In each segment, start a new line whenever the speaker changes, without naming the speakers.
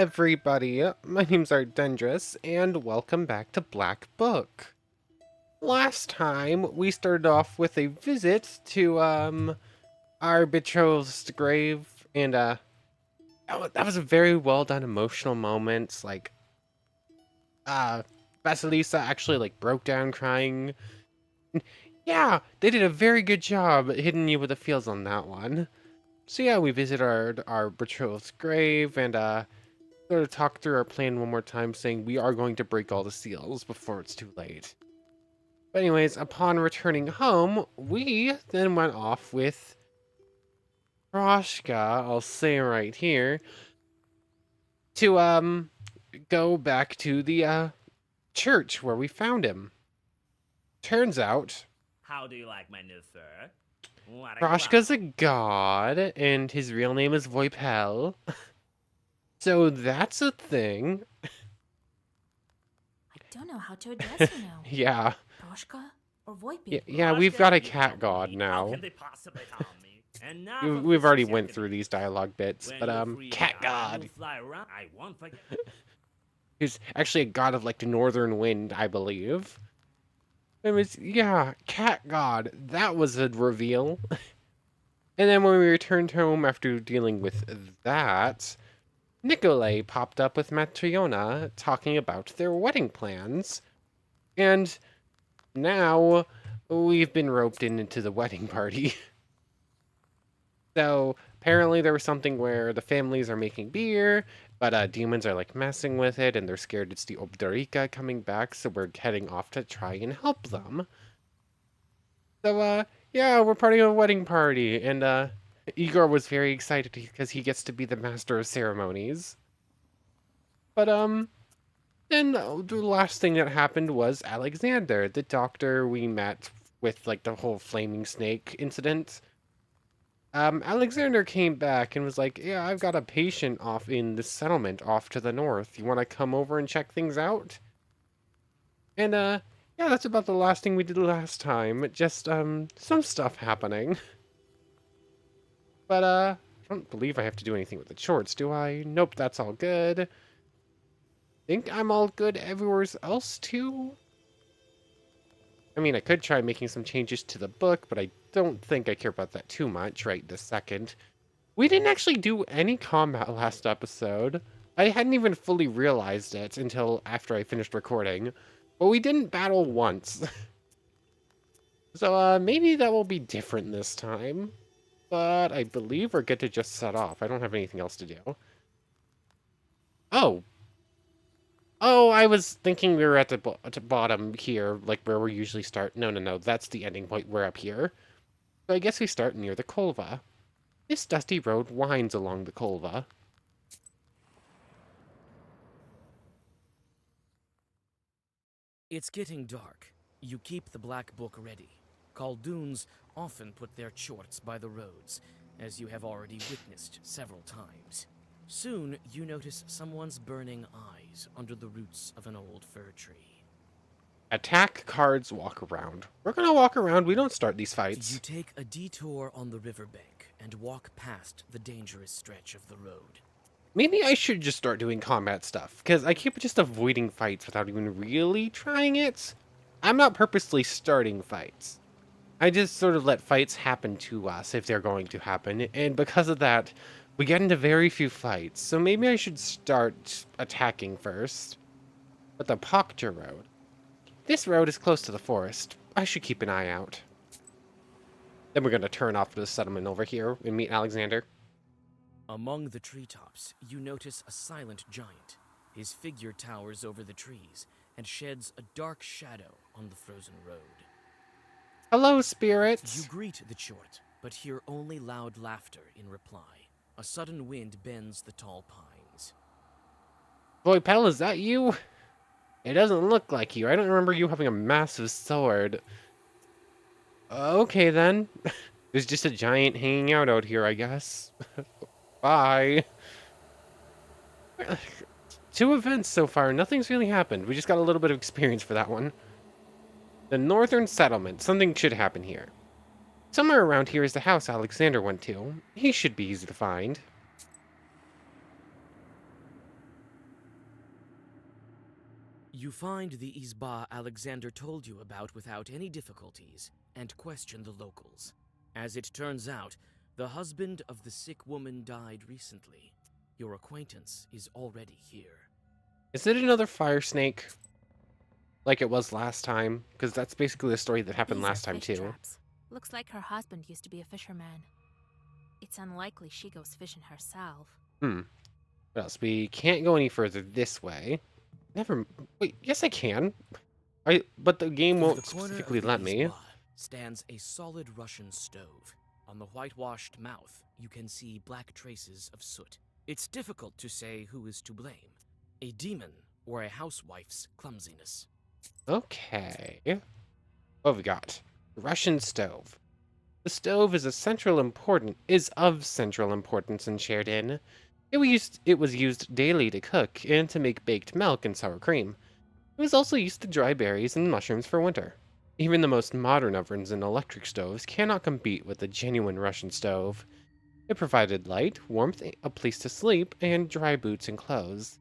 everybody, my name's Ardendris, and welcome back to Black Book. Last time, we started off with a visit to, our betrothed's grave, and, that was a very well done emotional moment, like, uh, Vasilisa actually, like, broke down crying. Yeah, they did a very good job hitting you with the feels on that one. So yeah, we visit our betrothed's grave, and, sort of talk through our plan one more time, saying we are going to break all the seals before it's too late. But anyways, upon returning home, we then went off with Morteshka, I'll say right here, to go back to the church where we found him. Turns out
How do you like my new fur? What a
Morteshka's a
clown.
god, and his real name is Voipel. So that's a thing.
I don't know how to address you now.
Yeah.
Proshka or Voipi?
Yeah, we've got
Morteshka,
a
you
cat
call
god
me. How
now.
can they possibly call me? Enough of
We've
this
already went through
silliness.
these dialogue bits,
When
but
you're free,
cat
I will
god.
fly around. I won't forget.
Who's actually a god of like the northern wind, I believe. It was, yeah, cat god. That was a reveal. And then when we returned home after dealing with that, Nikolay popped up with Matryona talking about their wedding plans. And now we've been roped into the wedding party. So apparently there was something where the families are making beer, but demons are like messing with it, and they're scared it's the Obdarika coming back, so we're heading off to try and help them. So yeah, we're partying a wedding party, and Igor was very excited because he gets to be the master of ceremonies. But then the last thing that happened was Alexander, the doctor we met with like the whole flaming snake incident. Alexander came back and was like, yeah, I've got a patient off in the settlement off to the north. You want to come over and check things out? And, yeah, that's about the last thing we did last time. Just, some stuff happening. But, I don't believe I have to do anything with the shorts, do I? Nope, that's all good. Think I'm all good everywhere else, too? I mean, I could try making some changes to the book, but I don't think I care about that too much right this second. We didn't actually do any combat last episode. I hadn't even fully realized it until after I finished recording. But we didn't battle once. So, maybe that will be different this time. But I believe we're good to just set off. I don't have anything else to do. Oh. Oh, I was thinking we were at the bottom here, like where we usually start. No, that's the ending point. We're up here. So I guess we start near the Kolva. This dusty road winds along the Kolva.
It's getting dark. You keep the black book ready. Khaldoons often put their chorts by the roads, as you have already witnessed several times. Soon, you notice someone's burning eyes under the roots of an old fir tree.
Attack cards, walk around. We're gonna walk around, we don't start these
You
fights.
take a detour on the riverbank and walk past the dangerous stretch of the road.
Maybe I should just start doing combat stuff, because I keep just avoiding fights without even really trying it. I'm not purposely starting fights. I just sort of let fights happen to us if they're going to happen, and because of that, we get into very few fights, so maybe I should start attacking first. But the Pokja Road. This road is close to the forest. I should keep an eye out. Then we're going to turn off to the settlement over here and meet Alexander.
Among the treetops, you notice a silent giant. His figure towers over the trees and sheds a dark shadow on the frozen road.
Hello, spirits!
You greet the chort, but hear only loud laughter in reply. A sudden wind bends the tall pines.
Voipel, is that you? It doesn't look like you. I don't remember you having a massive sword. Okay, then. There's just a giant hanging out here, I guess. Bye. 2 events so far. Nothing's really happened. We just got a little bit of experience for that one. The northern settlement. Something should happen here. Somewhere around here is the house Alexander went to. He should be easy to find.
You find the izba Alexander told you about without any difficulties, and question the locals. As it turns out, the husband of the sick woman died recently. Your acquaintance is already here.
Is it another fire snake? Like it was last time? Because that's basically the story that happened
These
last
are
time,
fish
too.
traps. Looks like her husband used to be a fisherman. It's unlikely she goes fishing herself.
What else? We can't go any further this way. Never... Wait, yes I can. But the game
In
won't
the corner
specifically
of the
let me.
izba stands a solid Russian stove. On the whitewashed mouth, you can see black traces of soot. It's difficult to say who is to blame, a demon or a housewife's clumsiness.
Okay. What have we got? Russian stove. The stove is of central importance in Shared Inn. It was used daily to cook and to make baked milk and sour cream. It was also used to dry berries and mushrooms for winter. Even the most modern ovens and electric stoves cannot compete with the genuine Russian stove. It provided light, warmth, a place to sleep, and dry boots and clothes.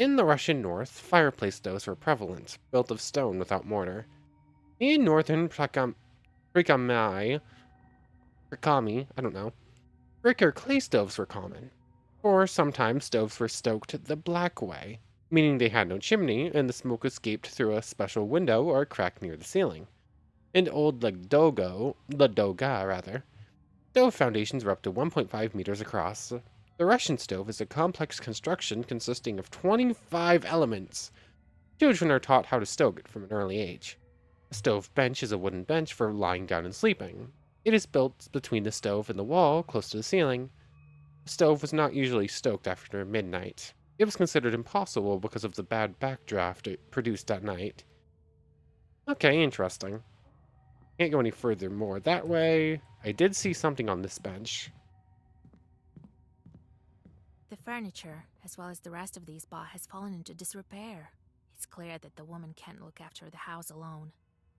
In the Russian north, fireplace stoves were prevalent, built of stone without mortar. In northern Prikami, I don't know, brick or clay stoves were common. Or sometimes stoves were stoked the black way, meaning they had no chimney and the smoke escaped through a special window or a crack near the ceiling. In old Ladoga rather, stove foundations were up to 1.5 meters across. The Russian stove is a complex construction consisting of 25 elements. Children are taught how to stoke it from an early age. A stove bench is a wooden bench for lying down and sleeping. It is built between the stove and the wall, close to the ceiling. The stove was not usually stoked after midnight. It was considered impossible because of the bad backdraft it produced at night. Okay, interesting. Can't go any further more that way. I did see something on this bench.
The furniture, as well as the rest of the izba, has fallen into disrepair. It's clear that the woman can't look after the house alone.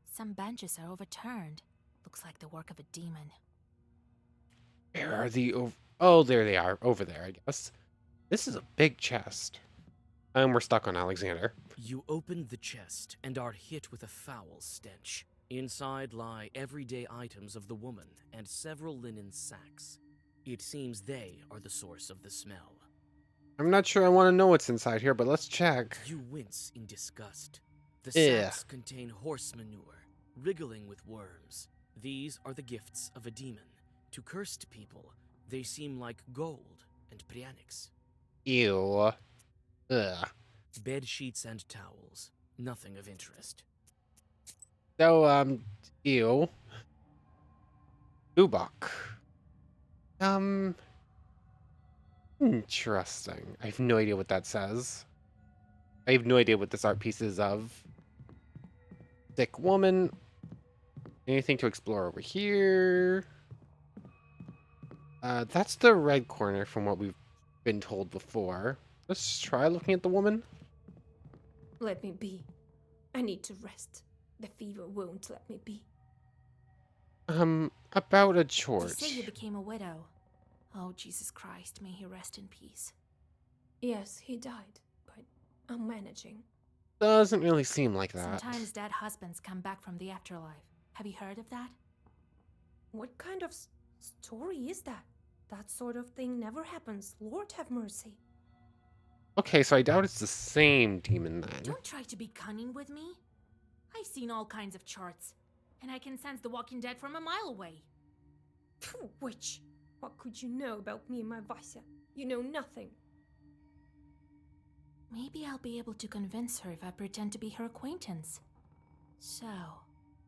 Some benches are overturned. Looks like the work of a demon.
Where are the Oh, there they are. Over there, I guess. This is a big chest. And we're stuck on Alexander.
You open the chest and are hit with a foul stench. Inside lie everyday items of the woman and several linen sacks. It seems they are the source of the smell.
I'm not sure I want to know what's inside here, but let's check.
You wince in disgust. The
Yeah.
sacks contain horse manure, wriggling with worms. These are the gifts of a demon. To cursed people, they seem like gold and prianics.
Ew. Ugh.
Bed sheets and towels, nothing of interest.
So, ew. Ubok. Interesting. I have no idea what that says. I have no idea what this art piece is of. Thick woman. Anything to explore over here? That's the red corner from what we've been told before. Let's try looking at the woman.
Let me be. I need to rest. The fever won't let me be.
About a
They
George.
say you became a widow. Oh, Jesus Christ, may he rest in peace.
Yes, he died, but I'm managing.
Doesn't really seem like that.
Sometimes dead husbands come back from the afterlife. Have you heard of that?
What kind of story is that? That sort of thing never happens. Lord have mercy.
Okay, so I doubt it's the same demon then.
Don't try to be cunning with me. I've seen all kinds of charts, and I can sense the walking dead from a mile away.
Phew, witch! What could you know about me and my Vasya? You know nothing.
Maybe I'll be able to convince her if I pretend to be her acquaintance. So,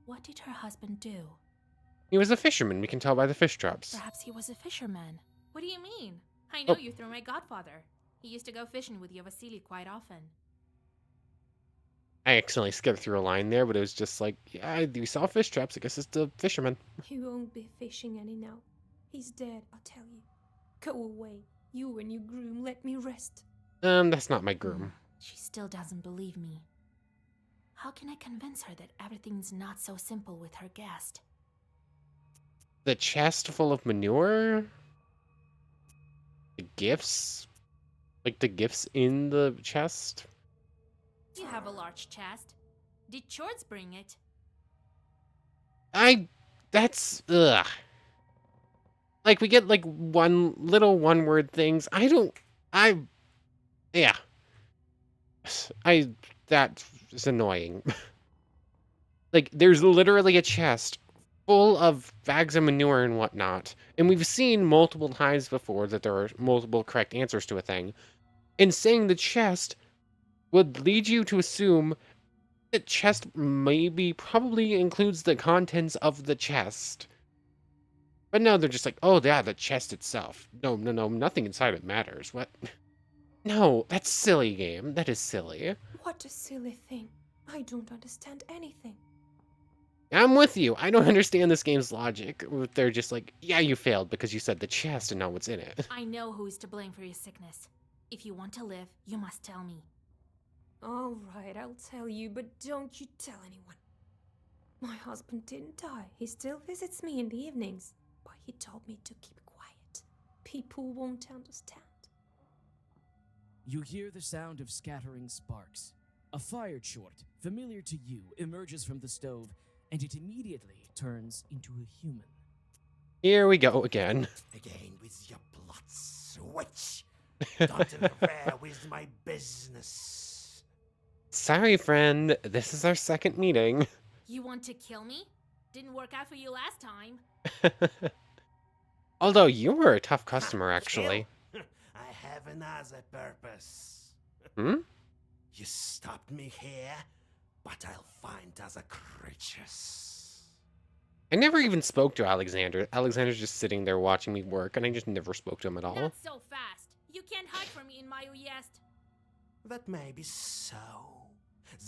what did her husband do?
He was a fisherman, we can tell by the fish traps.
Perhaps he was a fisherman. What do you mean? I know
Oh.
you through my godfather. He used to go fishing with your Vasily quite often.
I accidentally skipped through a line there, but it was just like, yeah, we saw fish traps. I guess it's the fisherman.
He won't be fishing any now. He's dead, I'll tell you. Go away. You and your groom, let me rest.
That's not my groom.
She still doesn't believe me. How can I convince her that everything's not so simple with her guest?
The chest full of manure? The gifts? Like the gifts in the chest?
You have a large chest. Did Shorts bring it?
That's, ugh. Like, we get, like, one word things. Yeah. That is annoying. Like, there's literally a chest full of bags of manure and whatnot. And we've seen multiple times before that there are multiple correct answers to a thing. And saying the chest would lead you to assume that chest probably includes the contents of the chest. But no, they're just like, oh yeah, the chest itself. No, nothing inside it matters. What? No, that's silly, game. That is silly.
What a silly thing. I don't understand anything.
I'm with you. I don't understand this game's logic. They're just like, yeah, you failed because you said the chest and not what's in it.
I know who is to blame for your sickness. If you want to live, you must tell me.
All right, I'll tell you, but don't you tell anyone. My husband didn't die. He still visits me in the evenings. But he told me to keep quiet. People won't understand.
You hear the sound of scattering sparks. A fire chort, familiar to you, emerges from the stove, and it immediately turns into a human.
Here we go again.
Again with your blood switch. Don't interfere with my business.
Sorry, friend. This is our second meeting.
You want to kill me? Didn't work out for you last time.
Although you were a tough customer, actually.
Kill? I have another purpose.
Hmm?
You stopped me here, but I'll find other creatures.
I never even spoke to Alexander. Alexander's just sitting there watching me work, and I just never spoke to him at all.
Not so fast. You can't hide from me in my Uyest.
That may be so.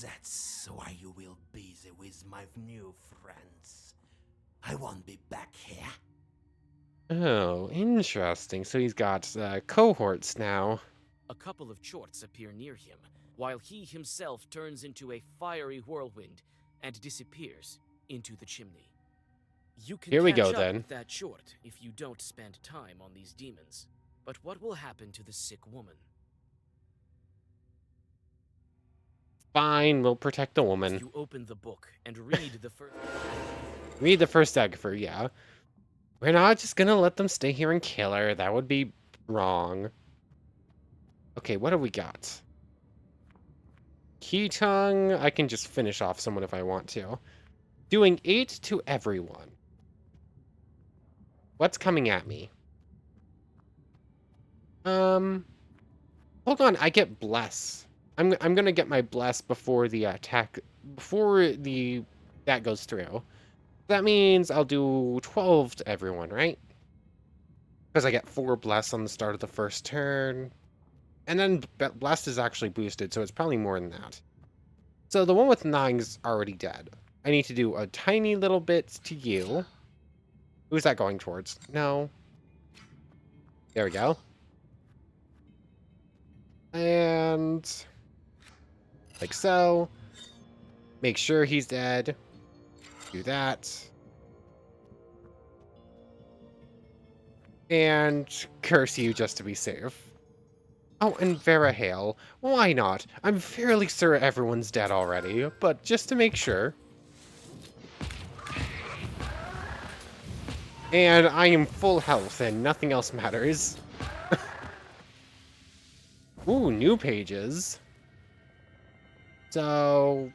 That's why you will be busy with my new friends. I won't be back here.
Oh, interesting. So he's got cohorts now.
A couple of chorts appear near him, while he himself turns into a fiery whirlwind and disappears into the chimney. You can
Here we
catch
go,
up
then.
with that chort if you don't spend time on these demons. But what will happen to the sick woman?
Fine, we'll protect the woman.
You open the book and read the first...
Read the first Dagger, yeah. We're not just gonna let them stay here and kill her. That would be wrong. Okay, what have we got? Key tongue. I can just finish off someone if I want to. Doing 8 to everyone. What's coming at me? Hold on, I get bless. I'm gonna get my bless before the attack, that goes through. That means I'll do 12 to everyone, right? Because I get 4 bless on the start of the first turn. And then blessed is actually boosted, so it's probably more than that. So the one with 9's already dead. I need to do a tiny little bit to you. Who's that going towards? No. There we go. And like so. Make sure he's dead. Do that. And curse you just to be safe. Oh, and Vera Hale. Why not? I'm fairly sure everyone's dead already, but just to make sure. And I am full health and nothing else matters. Ooh, new pages. So,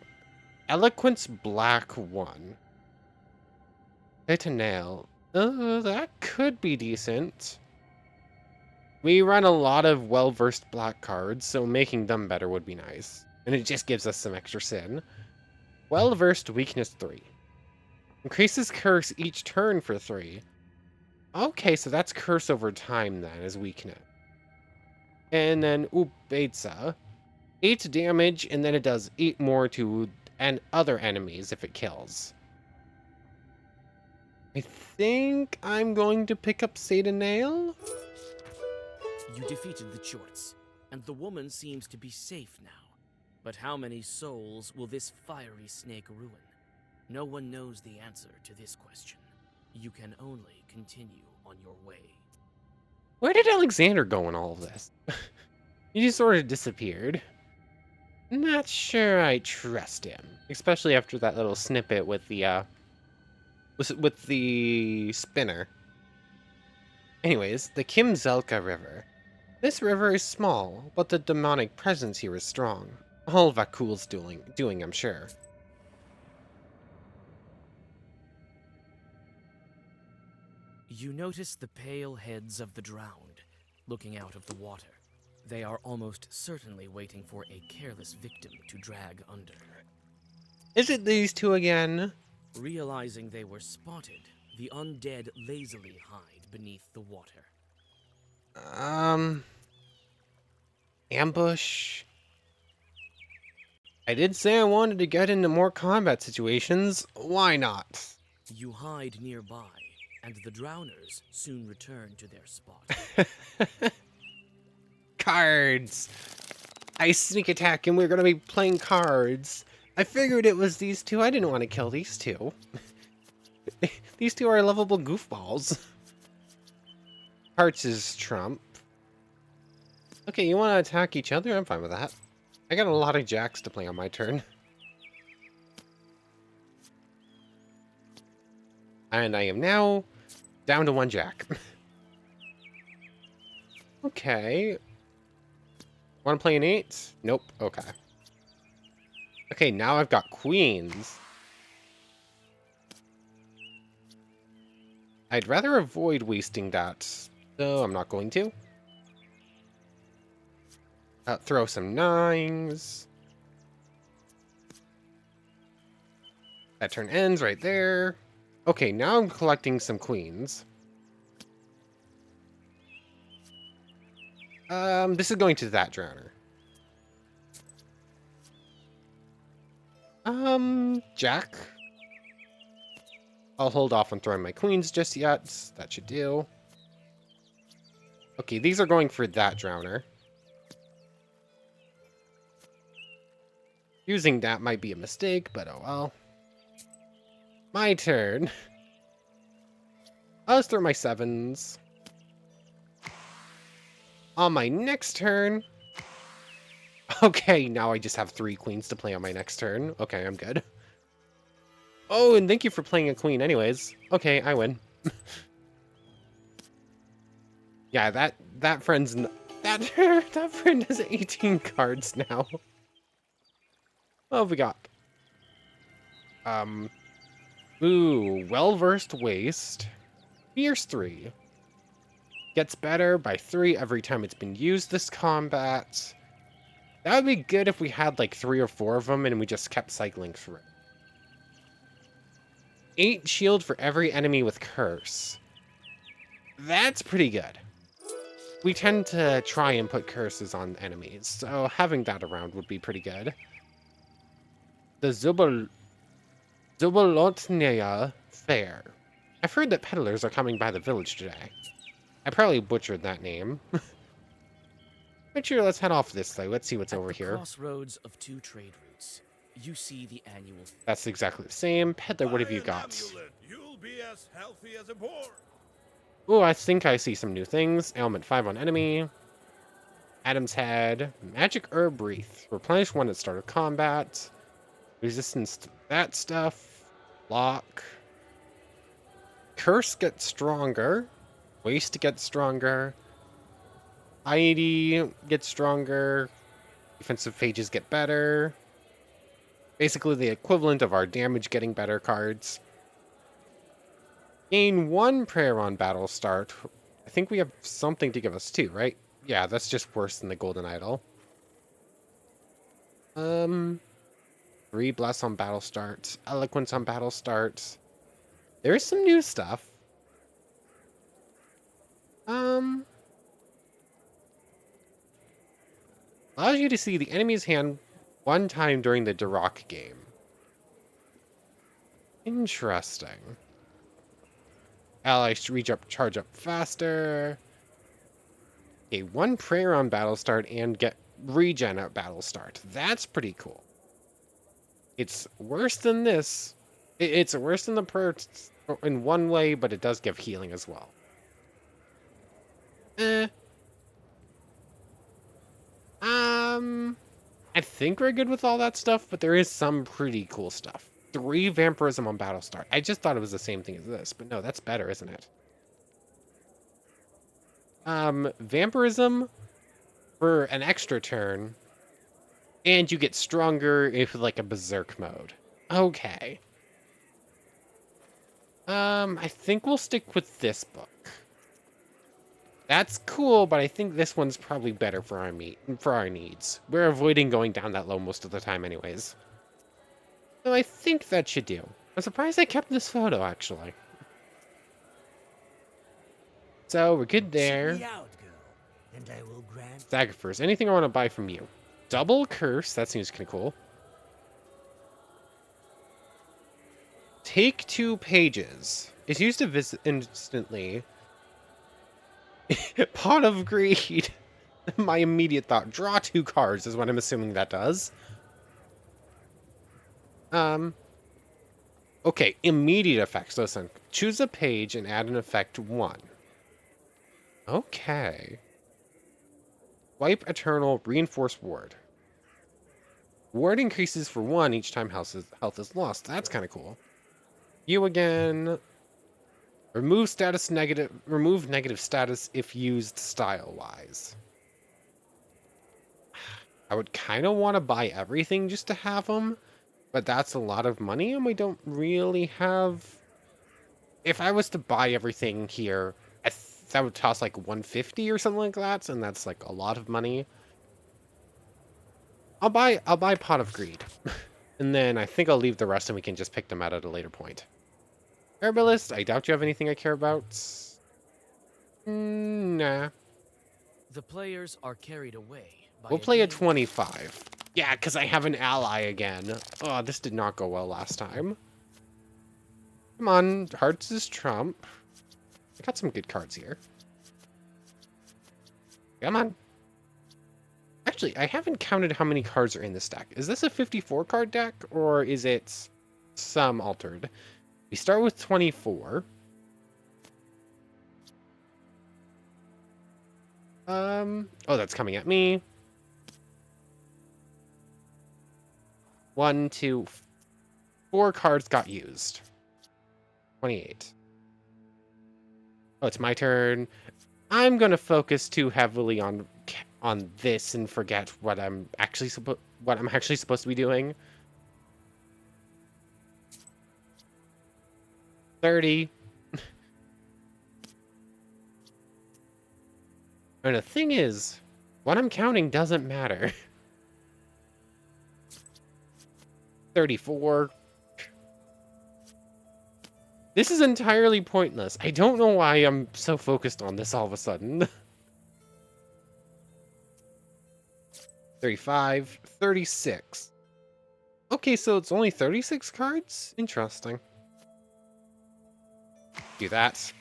Eloquence Black 1. Hit to nail. That could be decent. We run a lot of well-versed black cards, so making them better would be nice. And it just gives us some extra sin. Well-versed weakness 3. Increases curse each turn for 3. Okay, so that's curse over time then, as weakness. And then Ubetsa. 8 damage, and then it does 8 more to other enemies if it kills. I think I'm going to pick up Satanael.
You defeated the chorts, and the woman seems to be safe now. But how many souls will this fiery snake ruin? No one knows the answer to this question. You can only continue on your way.
Where did Alexander go in all of this? He just sort of disappeared. Not sure I trust him, especially after that little snippet with the spinner. Anyways, the Kimzelka River. This river is small, but the demonic presence here is strong. All Vakul's doing, I'm sure.
You notice the pale heads of the drowned, looking out of the water. They are almost certainly waiting for a careless victim to drag under.
Is it these two again?
Realizing they were spotted, the undead lazily hide beneath the water.
Ambush. I did say I wanted to get into more combat situations. Why not?
You hide nearby, and the drowners soon return to their spot.
Cards. I sneak attack and we're gonna be playing cards. I figured it was these two. I didn't want to kill these two. These two are lovable goofballs. Hearts is trump. Okay, you want to attack each other? I'm fine with that. I got a lot of jacks to play on my turn. And I am now down to one jack. Okay. Want to play an 8? Nope. Okay. Okay, now I've got queens. I'd rather avoid wasting that, so I'm not going to. Throw some 9s. That turn ends right there. Okay, now I'm collecting some queens. This is going to that drowner. Jack. I'll hold off on throwing my queens just yet. That should do. Okay, these are going for that drowner. Using that might be a mistake, but oh well. My turn. I'll just throw my 7s. On my next turn... Okay, now I just have 3 queens to play on my next turn. Okay, I'm good. Oh, and thank you for playing a queen anyways. Okay, I win. Yeah, that friend's... That friend has 18 cards now. What have we got? Ooh, well-versed waste. Fierce 3. Gets better by 3 every time it's been used this combat. That would be good if we had like 3 or 4 of them and we just kept cycling through. 8 shield for every enemy with curse. That's pretty good. We tend to try and put curses on enemies, so having that around would be pretty good. The Zubolotnaya Fair. I've heard that peddlers are coming by the village today. I probably butchered that name. But sure, let's head off this way. Let's see what's over here.
Crossroads of 2 trade routes. You see the annual.
That's exactly the same. Peddler, what have you got?
You'll be as healthy as a boar.
Oh, I think I see some new things. Ailment 5 on enemy. Adam's Head. Magic Herb Wreath. Replenish one at start of combat. Resistance to that stuff. Lock. Curse gets stronger. Waste gets stronger. Piety gets stronger. Defensive pages get better. Basically the equivalent of our damage getting better cards. Gain 1 prayer on battle start. I think we have something to give us 2, right? Yeah, that's just worse than the golden idol. 3 bless on battle start. Eloquence on battle start. There's some new stuff. Allows you to see the enemy's hand 1 time during the Duroc game. Interesting. Allies charge up faster. Okay, 1 prayer on battle start and get regen at battle start. That's pretty cool. It's worse than this. It's worse than the prayer in one way, but it does give healing as well. I think we're good with all that stuff, but there is some pretty cool stuff. 3 vampirism on battle start. I just thought it was the same thing as this, but no, that's better, isn't it? Vampirism for an extra turn, and you get stronger if like a berserk mode. Okay. I think we'll stick with this book. That's cool, but I think this one's probably better for our needs. We're avoiding going down that low most of the time anyways. So I think that should do. I'm surprised I kept this photo, actually. So we're good there.
Seek me out, girl, and I will grant.
Sacrifice. Anything I want to buy from you? Double curse. That seems kind of cool. Take 2 pages. It's used to visit instantly. Pot of Greed. My immediate thought. Draw 2 cards is what I'm assuming that does. Okay, immediate effects. Listen, choose a page and add an effect 1. Okay. Wipe Eternal Reinforce Ward. Ward increases for 1 each time health is lost. That's kind of cool. You again. Remove negative status if used style-wise. I would kind of want to buy everything just to have them, but that's a lot of money, and we don't really have... If I was to buy everything here, that would cost like 150 or something like that, and that's like a lot of money. I'll buy Pot of Greed, and then I think I'll leave the rest, and we can just pick them out at a later point. Herbalist, I doubt you have anything I care about. Nah.
The players are carried away by
We'll play a
game.
25. Yeah, because I have an ally again. Oh, this did not go well last time. Come on, hearts is trump. I got some good cards here. Come on. Actually, I haven't counted how many cards are in this deck. Is this a 54 card deck, or is it some altered? We start with 24. Oh, that's coming at me. 1, 2, 4 cards got used. 28. Oh, it's my turn. I'm gonna focus too heavily on this and forget what I'm actually supposed to be doing. 30. And the thing is, what I'm counting doesn't matter. 34. This is entirely pointless. I don't know why I'm so focused on this all of a sudden. 35. 36. Okay, so it's only 36 cards? Interesting. Do that.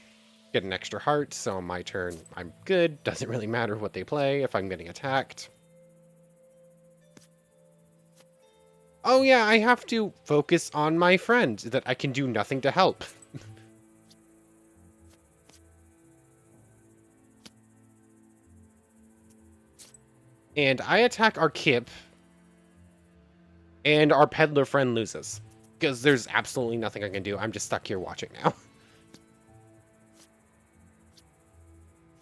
Get an extra heart, so on my turn, I'm good. Doesn't really matter what they play if I'm getting attacked. Oh yeah, I have to focus on my friend, that I can do nothing to help. And I attack our Kip, and our peddler friend loses. Because there's absolutely nothing I can do. I'm just stuck here watching now.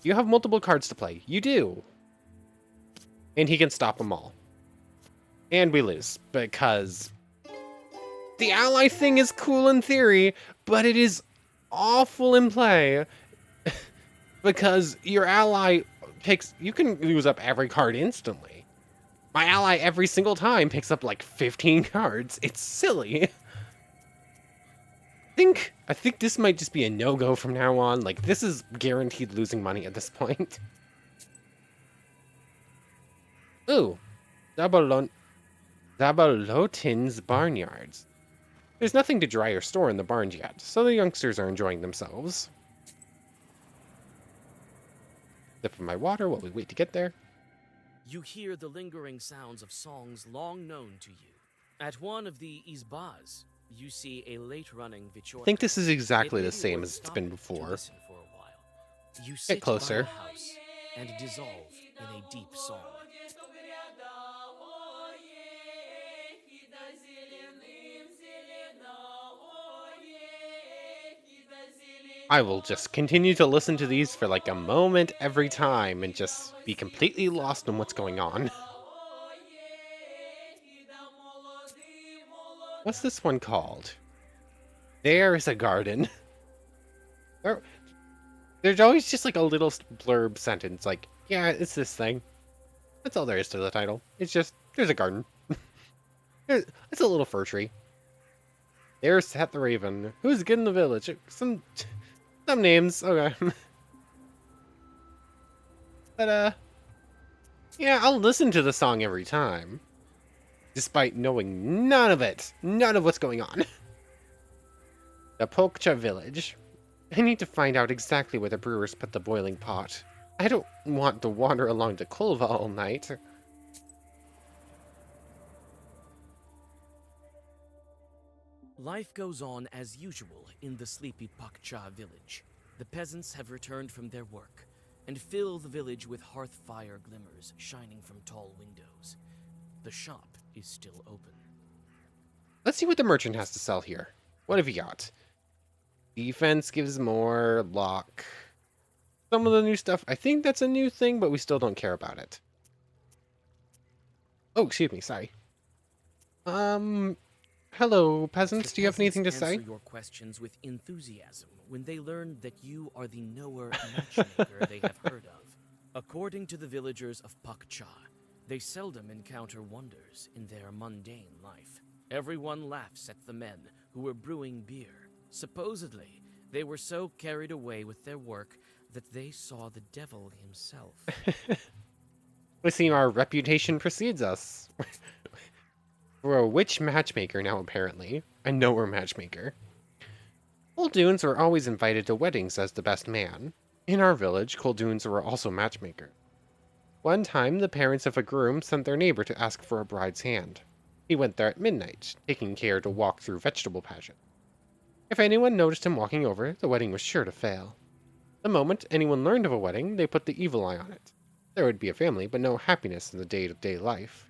You have multiple cards to play. You do. And he can stop them all. And we lose, because the ally thing is cool in theory, but it is awful in play. Because your ally you can use up every card instantly. My ally every single time picks up like 15 cards. It's silly. I think this might just be a no-go from now on. Like, this is guaranteed losing money at this point. Ooh. Zabalotin's Barnyards. There's nothing to dry or store in the barns yet, so the youngsters are enjoying themselves. Sip of my water while we wait to get there.
You hear the lingering sounds of songs long known to you. At one of the izbas, you see a late-running
I think this is exactly
It may
the
be
same
worth
as it's been
stopping to
before.
listen for a while. You sit
closer.
by the house and dissolve in a deep song.
I will just continue to listen to these for like a moment every time and just be completely lost in what's going on. What's this one called? There is a garden. There, there's always just like a little blurb sentence like, yeah, it's this thing. That's all there is to the title. It's just, there's a garden. It's a little fir tree. There sat the raven. Who's good in the village? Some names. Okay. But, yeah, I'll listen to the song every time. Despite knowing none of it. None of what's going on. The Pokcha village. I need to find out exactly where the brewers put the boiling pot. I don't want to wander along to Kulva all night.
Life goes on as usual in the sleepy Pakcha village. The peasants have returned from their work and fill the village with hearth fire glimmers shining from tall windows. The shop is still open.
Let's see what the merchant has to sell here. What have you got? Defense gives more lock. Some of the new stuff, I think that's a new thing, but we still don't care about it. Oh, excuse me, sorry. Hello, peasants. Do you have anything to say?
Answer your questions with enthusiasm when they learn that you are the knower matchmaker they have heard of. According to the villagers of Pakcha, they seldom encounter wonders in their mundane life. Everyone laughs at the men who were brewing beer. Supposedly, they were so carried away with their work that they saw the devil himself.
We seem our reputation precedes us. We're a witch matchmaker now, apparently. I know we're a matchmaker. Coldoons were always invited to weddings as the best man. In our village, Coldoons were also matchmaker. One time, the parents of a groom sent their neighbor to ask for a bride's hand. He went there at midnight, taking care to walk through vegetable patches. If anyone noticed him walking over, the wedding was sure to fail. The moment anyone learned of a wedding, they put the evil eye on it. There would be a family, but no happiness in the day-to-day life.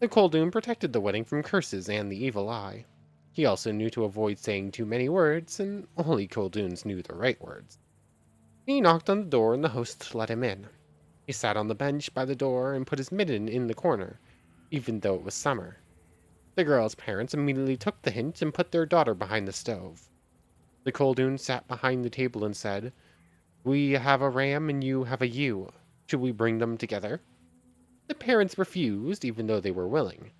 The Coldoon protected the wedding from curses and the evil eye. He also knew to avoid saying too many words, and only Coldoons knew the right words. He knocked on the door and the host let him in. He sat on the bench by the door and put his mitten in the corner, even though it was summer. The girl's parents immediately took the hint and put their daughter behind the stove. The Coldoon sat behind the table and said, "We have a ram and you have a ewe. Should we bring them together?" The parents refused, even though they were willing.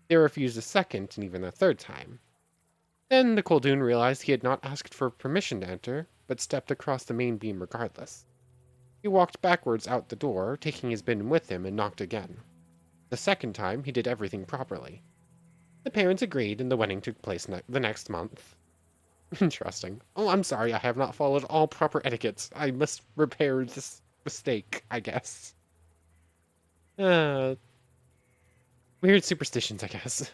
They refused a second and even a third time. Then the Coldoon realized he had not asked for permission to enter, but stepped across the main beam regardless. He walked backwards out the door, taking his bin with him, and knocked again. The second time, he did everything properly. The parents agreed, and the wedding took place the next month. Interesting. Oh, I'm sorry, I have not followed all proper etiquettes. I must repair this mistake, I guess. Weird superstitions, I guess.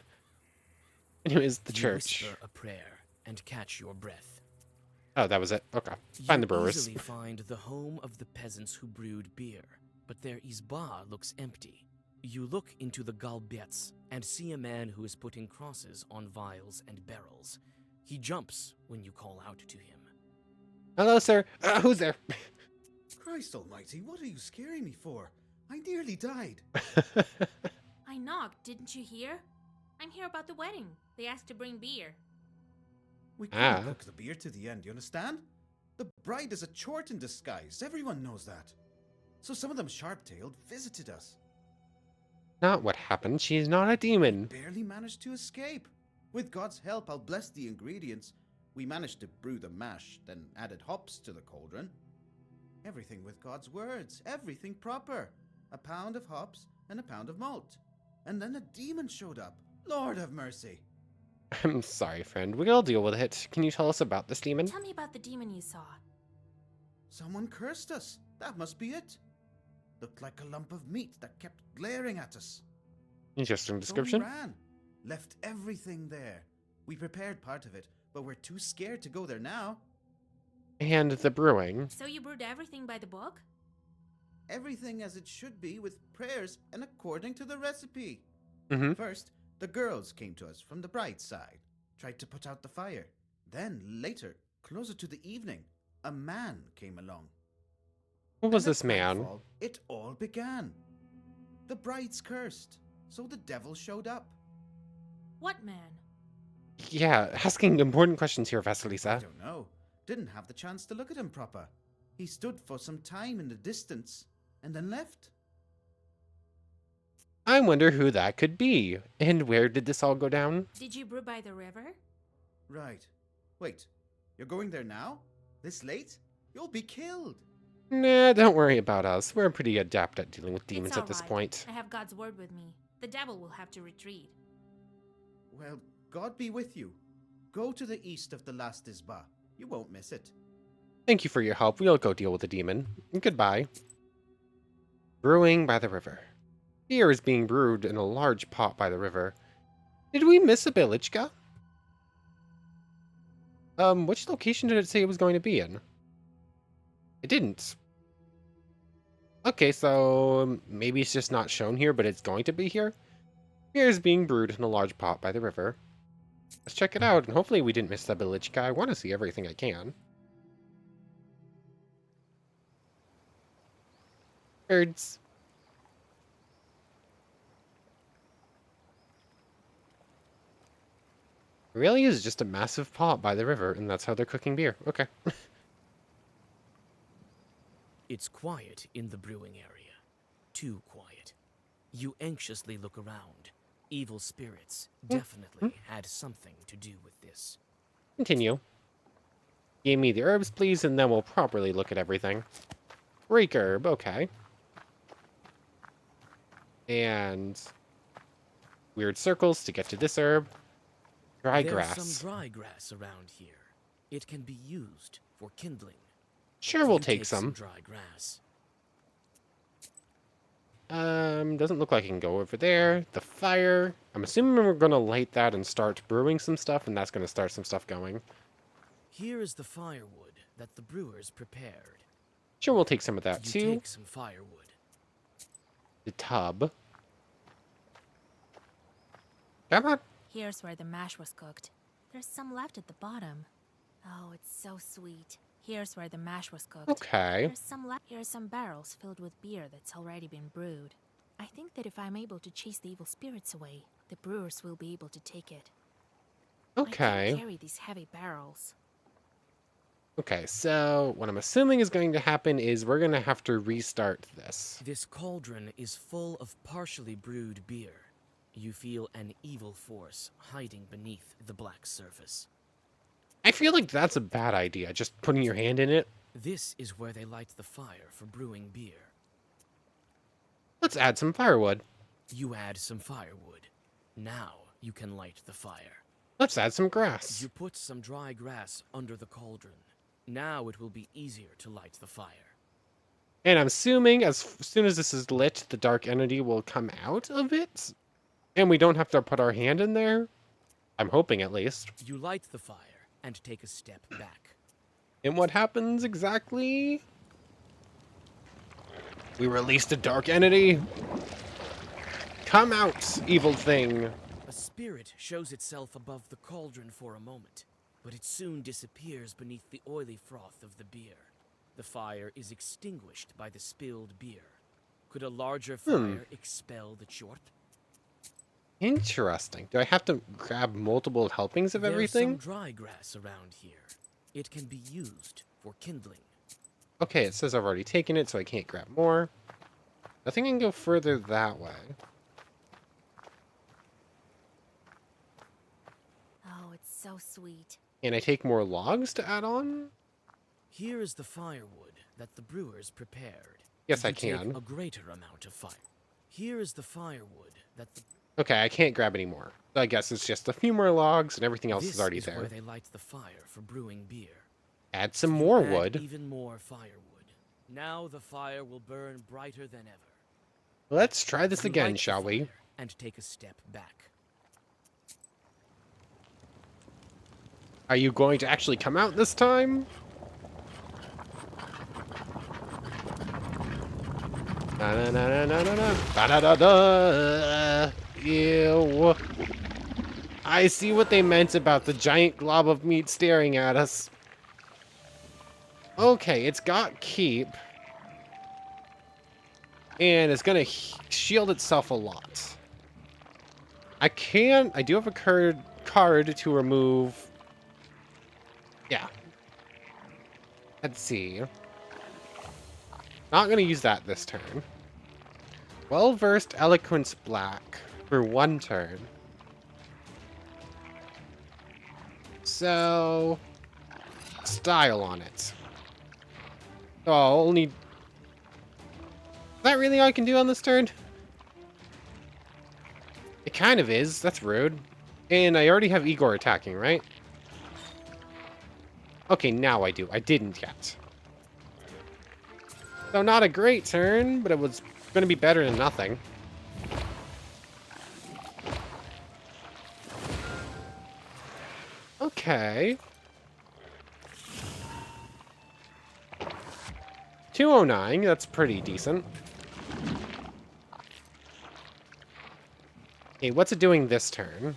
Anyways, the
You
church.
whisper a prayer and catch your breath.
Oh, that was it. Okay. Find the
You
brewers.
easily find the home of the peasants who brewed beer, but their izba looks empty. You look into the galbets and see a man who is putting crosses on vials and barrels. He jumps when you call out to him.
Hello, sir. Who's there?
Christ almighty, what are you scaring me for? I nearly died.
I knocked, didn't you hear? I'm here about the wedding. They asked to bring beer.
We couldn't
Ah.
cook the beer to the end, you understand? The bride is a chort in disguise, everyone knows that. So some of them sharp-tailed visited us.
Not what happened. She's not a demon.
Barely managed to escape. With God's help, I'll bless the ingredients. We managed to brew the mash, then added hops to the cauldron. Everything with God's words, everything proper. A pound of hops and a pound of malt. And then a demon showed up. Lord have mercy.
I'm sorry, friend. We'll deal with it. Can you tell us about this demon?
Tell me about the demon you saw.
Someone cursed us. That must be it. Looked like a lump of meat that kept glaring at us.
Interesting
So we
description.
ran. Left everything there. We prepared part of it, but we're too scared to go there now.
And the brewing.
So you brewed everything by the book?
Everything as it should be with prayers and according to the recipe.
Mm-hmm.
First, the girls came to us from the bride's side, tried to put out the fire. Then, later, closer to the evening, a man came along.
Who was
And
this
at
man?
nightfall, it all began. The bride's cursed, so the devil showed up.
What man?
Yeah, asking important questions here,
I
Vasilisa.
don't know. Didn't have the chance to look at him proper. He stood for some time in the distance, and then left.
I wonder who that could be. And where did this all go down?
Did you brew by the river?
Right. Wait, you're going there now? This late? You'll be killed.
Nah, don't worry about us. We're pretty adept at dealing with demons
It's
at this
alright.
point.
I have God's word with me. The devil will have to retreat.
Well, God be with you. Go to the east of the last Isba. You won't miss it.
Thank you for your help. We'll go deal with the demon. Goodbye. Brewing by the river. Beer is being brewed in a large pot by the river. Did we miss a Belichka? Which location did it say it was going to be in? It didn't. Okay, so maybe it's just not shown here, but it's going to be here. Beer is being brewed in a large pot by the river. Let's check it out, and hopefully we didn't miss the Belichka. I want to see everything I can. Birds. Really is just a massive pot by the river, and that's how they're cooking beer. Okay.
It's quiet in the brewing area. Too quiet. You anxiously look around. Evil spirits definitely had something to do with this.
Continue. Give me the herbs, please, and then we'll properly look at everything. Break herb, okay. And weird circles to get to this herb. Dry
There's
grass.
some dry grass around here. It can be used for kindling.
Sure, we'll
You
take some.
dry grass.
Doesn't look like I can go over there. The fire. I'm assuming we're gonna light that and start brewing some stuff, and that's gonna start some stuff going.
Here is the firewood that the brewers prepared.
Sure, we'll take some of that
You
too.
take some firewood.
The tub. Come on.
Here's where the mash was cooked. There's some left at the bottom. Oh, it's so sweet. Here's where the mash was cooked.
Okay.
There's some left. Here are some barrels filled with beer that's already been brewed. I think that if I'm able to chase the evil spirits away, the brewers will be able to take it. I
Okay.
can't carry these heavy barrels.
Okay, so what I'm assuming is going to happen is we're gonna have to restart this.
This cauldron is full of partially brewed beer. You feel an evil force hiding beneath the black surface.
I feel like that's a bad idea, just putting your hand in it.
This is where they light the fire for brewing beer.
Let's add some firewood.
You add some firewood. Now you can light the fire.
Let's add some grass.
You put some dry grass under the cauldron. Now it will be easier to light the fire.
And I'm assuming as soon as this is lit, the dark entity will come out of it? And we don't have to put our hand in there? I'm hoping, at least.
You light the fire and take a step back.
And what happens exactly? We released a dark entity. Come out, evil thing.
A spirit shows itself above the cauldron for a moment, but it soon disappears beneath the oily froth of the beer. The fire is extinguished by the spilled beer. Could a larger fire expel the chort?
Interesting. Do I have to grab multiple helpings of
There's
everything?
some dry grass around here. It can be used for kindling.
Okay, it says I've already taken it, so I can't grab more. I think I can go further that way.
Oh, it's so sweet.
Can I take more logs to add on?
Here is the firewood that the brewers prepared.
Yes, I
You take
can.
a greater amount of fire. Here is the firewood that the
Okay, I can't grab any more. So I guess it's just a few more logs and everything else
this
is already
is
there.
where they light the fire for brewing beer.
Add some
You
more
add
wood.
Even more firewood. Now the fire will burn brighter than ever.
Let's try this
You
again,
light the
shall we?
fire and take a step back.
Are you going to actually come out this time? Na na na na na na na. Ba da da da. Ew. I see what they meant about the giant glob of meat staring at us. Okay, it's got keep. And it's gonna shield itself a lot. I do have a card to remove. Yeah. Let's see. Not gonna use that this turn. Well-versed Eloquence Black for 1 turn. So, style on it. Oh, I'll only... Is that really all I can do on this turn? It kind of is. That's rude. And I already have Igor attacking, right? Okay, now I do. I didn't yet. So not a great turn, but it was going to be better than nothing. Okay. 209, that's pretty decent. Okay, what's it doing this turn?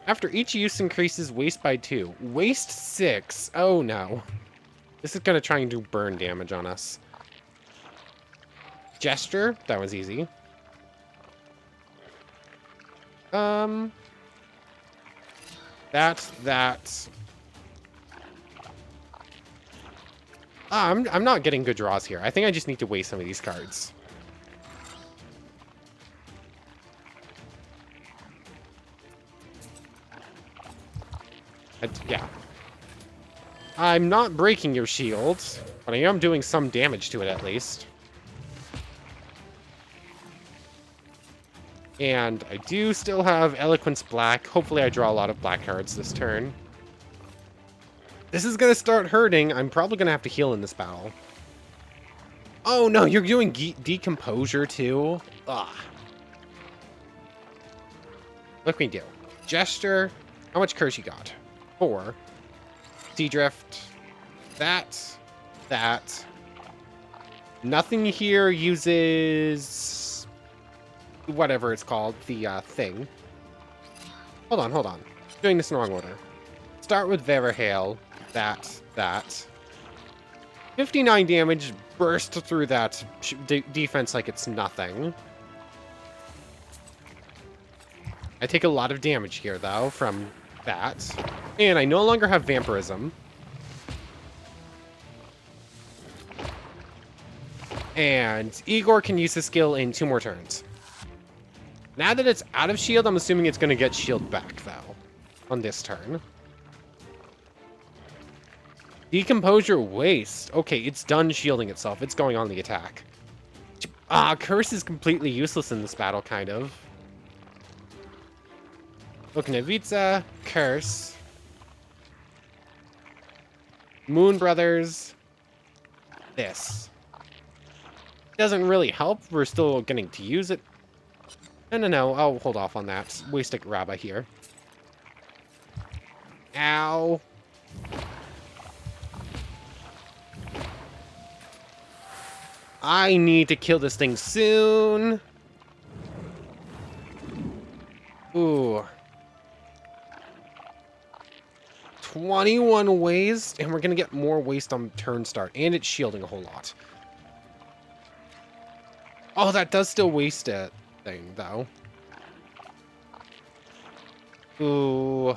After each use increases waste by 2. Waste 6. Oh no. This is going to try and do burn damage on us. Gesture? That was easy. That. I'm not getting good draws here. I think I just need to waste some of these cards. Yeah. I'm not breaking your shield, but I am doing some damage to it at least. And I do still have Eloquence Black. Hopefully I draw a lot of black cards this turn. This is going to start hurting. I'm probably going to have to heal in this battle. Oh no, you're doing Decomposure too? Ugh. What can we do? Gesture. How much curse you got? 4. Sea Drift. That. Nothing here uses... whatever it's called. The thing. Hold on. Doing this in the wrong order. Start with Verahale. That. 59 damage. Burst through that defense like it's nothing. I take a lot of damage here, though, from that. And I no longer have Vampirism. And Igor can use his skill in 2 more turns. Now that it's out of shield, I'm assuming it's going to get shield back, though, on this turn. Decomposure waste. Okay, it's done shielding itself. It's going on the attack. Curse is completely useless in this battle, kind of. Oknavica, Curse. Moon Brothers. This. Doesn't really help. We're still getting to use it. No. I'll hold off on that. Waste a Rabba here. Ow. I need to kill this thing soon. Ooh. 21 waste, and we're going to get more waste on turn start, and it's shielding a whole lot. Oh, that does still waste it thing, though. Ooh.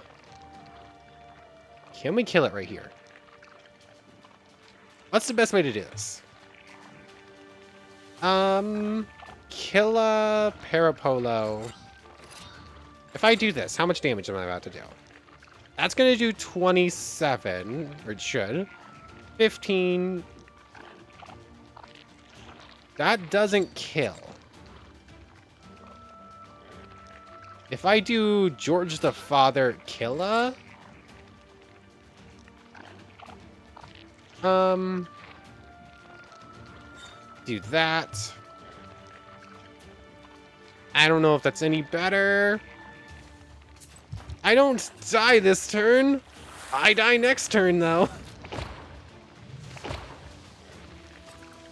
Can we kill it right here? What's the best way to do this? Killa Parapolo. If I do this, how much damage am I about to do? That's going to do 27, or it should. 15. That doesn't kill. If I do George the Father Killa... do that. I don't know if that's any better. I don't die this turn. I die next turn, though.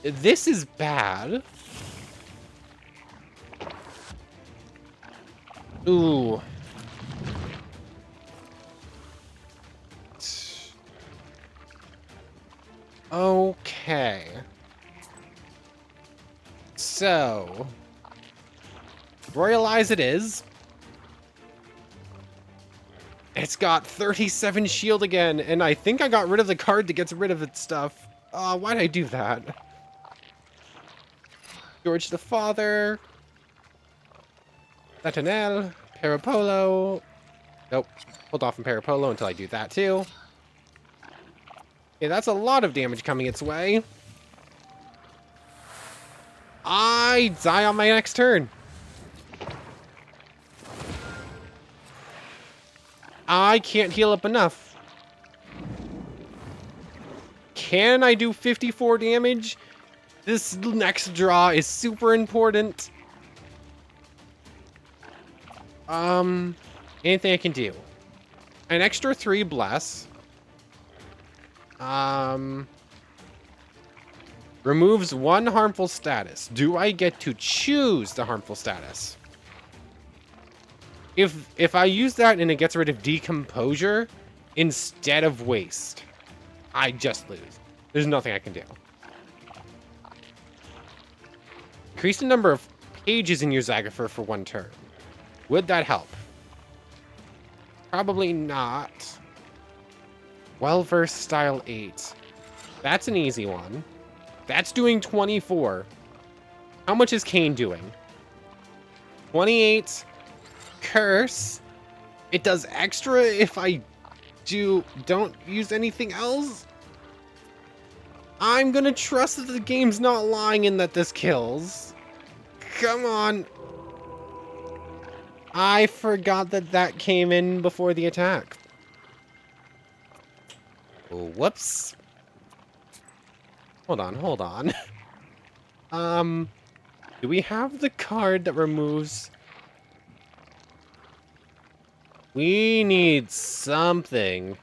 This is bad. Ooh. So, Royalize it is. It's got 37 shield again, and I think I got rid of the card that gets rid of its stuff. Why'd I do that? George the Father. Latinel. Parapolo. Nope. Hold off on Parapolo until I do that too. Okay, that's a lot of damage coming its way. I die on my next turn. I can't heal up enough. Can I do 54 damage? This next draw is super important. Anything I can do. An extra 3 bless. Removes 1 harmful status. Do I get to choose the harmful status? If I use that and it gets rid of decomposure instead of waste, I just lose. There's nothing I can do. Increase the number of pages in your Zagafer for 1 turn. Would that help? Probably not. Well-versed style 8. That's an easy one. That's doing 24. How much is Kane doing? 28. Curse. It does extra if I don't use anything else. I'm gonna trust that the game's not lying and that this kills. Come on. I forgot that that came in before the attack. Oh, whoops. Hold on. Do we have the card that removes... We need something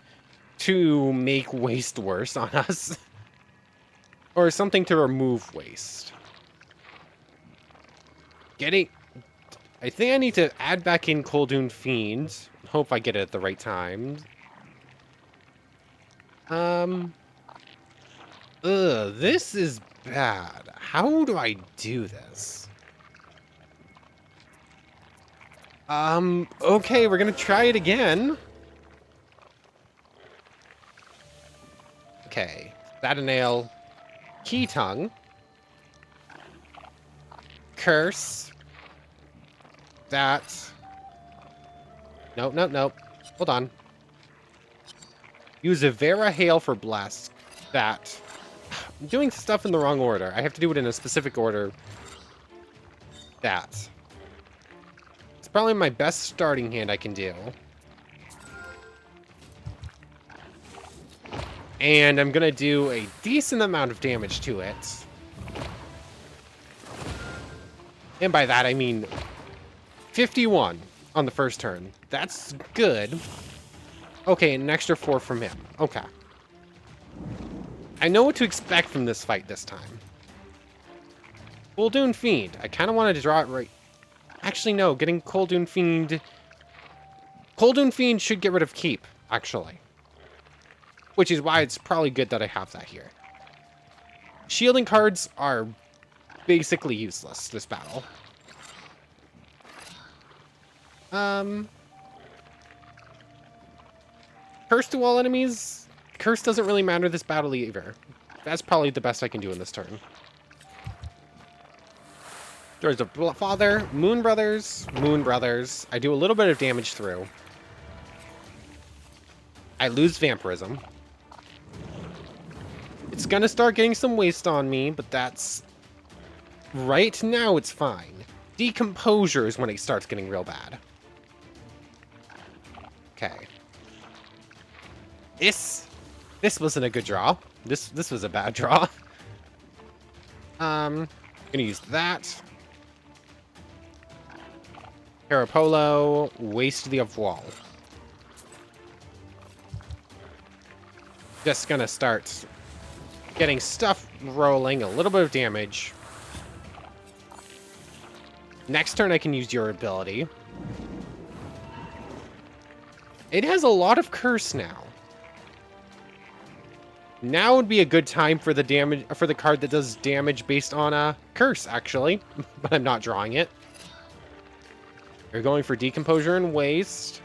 to make waste worse on us. Or something to remove waste. I think I need to add back in Koldun Fiend. Hope I get it at the right time. This is bad. How do I do this? Okay, we're gonna try it again. Okay, that a nail. Key tongue. Curse. That. Nope. Hold on. Use a Vera Hail for Blast. That. I'm doing stuff in the wrong order. I have to do it in a specific order. That. It's probably my best starting hand I can do. And I'm gonna do a decent amount of damage to it. And by that I mean 51 on the first turn. That's good. Okay, an extra 4 from him. Okay. I know what to expect from this fight this time. Koldun Fiend. I kind of wanted to draw it right... Actually, no. Getting Koldun Fiend... Koldun Fiend should get rid of Keep, actually. Which is why it's probably good that I have that here. Shielding cards are basically useless this battle. Curse to all enemies. Curse doesn't really matter this battle either. That's probably the best I can do in this turn. There's a Father, Moon Brothers. I do a little bit of damage through. I lose Vampirism. It's gonna start getting some waste on me, but that's... Right now it's fine. Decomposure is when it starts getting real bad. Okay. This wasn't a good draw. This was a bad draw. Gonna use that. Parapolo, waste the wall. Just gonna start getting stuff rolling, a little bit of damage. Next turn I can use your ability. It has a lot of curse now. Now would be a good time for the damage for the card that does damage based on a curse, actually, but I'm not drawing it. We're going for Decomposure and Waste,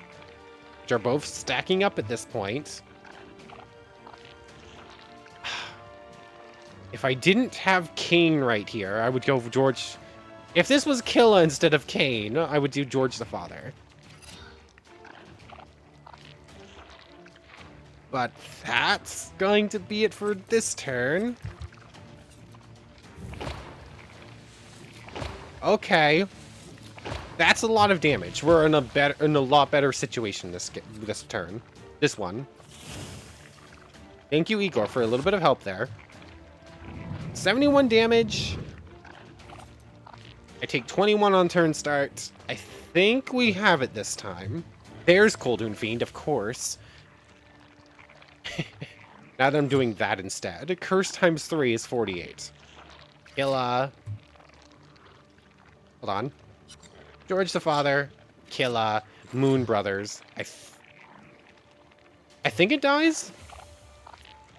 which are both stacking up at this point. If I didn't have Kane right here, I would go for George. If this was Killa instead of Kane, I would do George the Father. But that's going to be it for this turn. Okay. That's a lot of damage. We're in a lot better situation this turn. This one. Thank you, Igor, for a little bit of help there. 71 damage. I take 21 on turn start. I think we have it this time. There's Coldoon Fiend, of course. Now that I'm doing that instead. Curse times 3 is 48. Killa. Hold on. George the Father. Killa. Moon Brothers. I think it dies?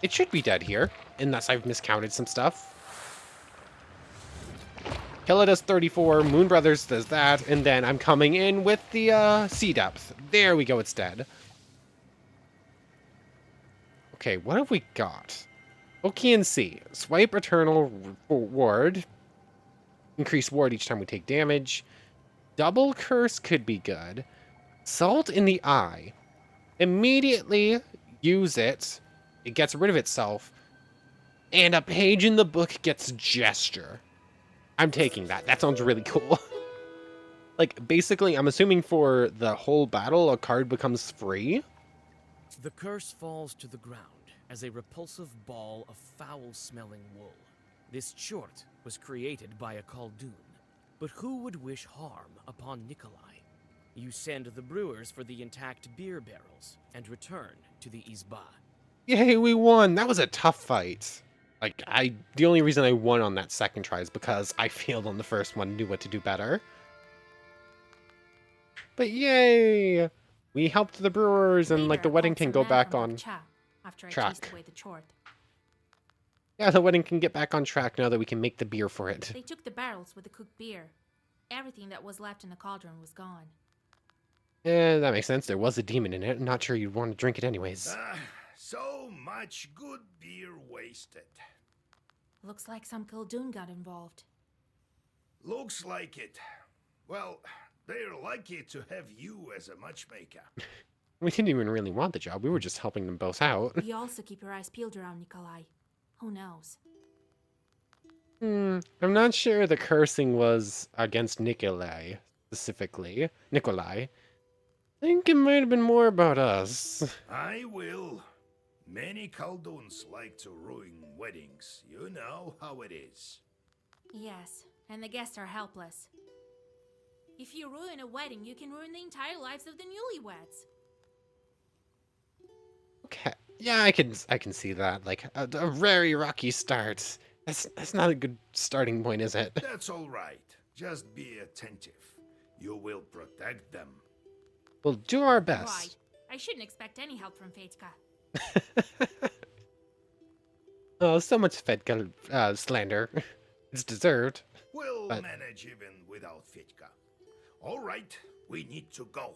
It should be dead here, unless I've miscounted some stuff. Killa does 34, Moon Brothers does that, and then I'm coming in with the Sea Depth. There we go, it's dead. Okay, what have we got? Okean Sea. Swipe Eternal Ward. Increase ward each time we take damage. Double Curse could be good. Salt in the Eye. Immediately use it. It gets rid of itself. And a page in the book gets Gesture. I'm taking that. That sounds really cool. Like, basically, I'm assuming for the whole battle, a card becomes free.
The curse falls to the ground as a repulsive ball of foul-smelling wool. This chort was created by a Khaldun. But who would wish harm upon Nikolai? You send the brewers for the intact beer barrels and return to the Izba.
Yay, we won! That was a tough fight. Like, the only reason I won on that second try is because I failed on the first one, knew what to do better. But yay! We helped the brewers, and like the wedding can go back on track.
Away the chort.
Yeah, the wedding can get back on track now that we can make the beer for it.
They took the barrels with the cooked beer. Everything that was left in the cauldron was gone.
Yeah, that makes sense. There was a demon in it. I'm not sure you'd want to drink it anyways.
So much good beer wasted.
Looks like some Khaldun got involved.
Looks like it. Well, they're lucky to have you as a matchmaker.
We didn't even really want the job. We were just helping them both out.
You also keep your eyes peeled around Nikolai. Who knows?
I'm not sure the cursing was against Nikolai, specifically. Nikolai. I think it might have been more about us.
I will. Many Khalduns like to ruin weddings. You know how it is.
Yes, and the guests are helpless. If you ruin a wedding, you can ruin the entire lives of the newlyweds.
Okay. Yeah, I can see that. Like, a very rocky start. That's not a good starting point, is it?
That's all right. Just be attentive. You will protect them.
We'll do our best.
Right. I shouldn't expect any help from Fetka.
Oh, so much Fedka slander. It's deserved.
We'll
But-
manage even without Fitka. All right, we need to go.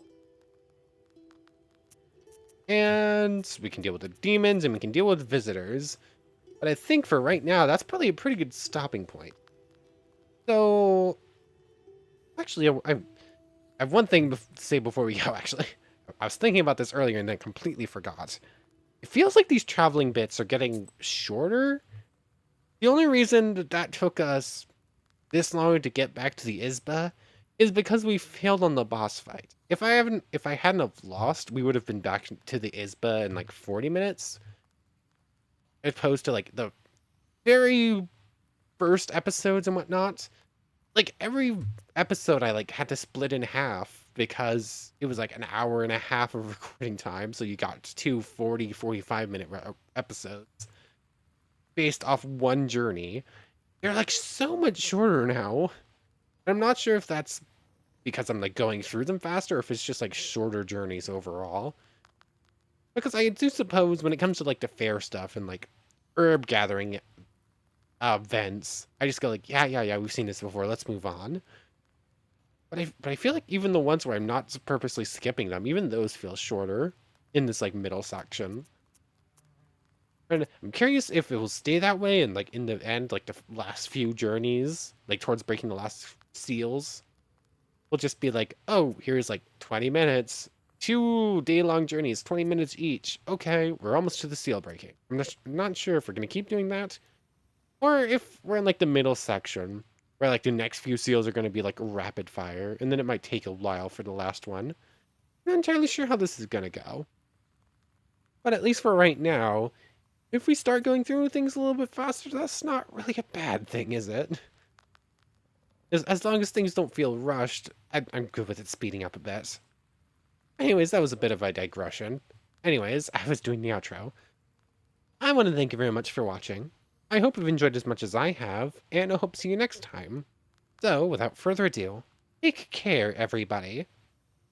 And we can deal with the demons, and we can deal with visitors. But I think for right now, that's probably a pretty good stopping point. So, actually, I have one thing to say before we go, actually. I was thinking about this earlier and then completely forgot. It feels like these traveling bits are getting shorter. The only reason that took us this long to get back to the Izba is because we failed on the boss fight. If I hadn't have lost, we would have been back to the Izba in like 40 minutes. As opposed to like the very first episodes and whatnot. Like every episode I like had to split in half because it was like an hour and a half of recording time. So you got 2 45-minute episodes based off one journey. They're like so much shorter now. I'm not sure if that's because I'm like going through them faster or if it's just like shorter journeys overall. Because I do suppose when it comes to like the fair stuff and like herb gathering events, I just go like, yeah, we've seen this before. Let's move on. But I feel like even the ones where I'm not purposely skipping them, even those feel shorter in this like middle section. And I'm curious if it will stay that way and like in the end, like the last few journeys, like towards breaking the last seals, will just be like, oh, here's like 20 minutes, 2 day-long journeys, 20 minutes each. Okay, we're almost to the seal breaking. I'm not sure if we're gonna keep doing that, or if we're in like the middle section, where like the next few seals are gonna be like rapid fire, and then it might take a while for the last one. I'm not entirely sure how this is gonna go. But at least for right now, if we start going through things a little bit faster, that's not really a bad thing, is it? As long as things don't feel rushed, I'm good with it speeding up a bit. Anyways, that was a bit of a digression. Anyways, I was doing the outro. I want to thank you very much for watching. I hope you've enjoyed as much as I have, and I hope to see you next time. So, without further ado, take care, everybody.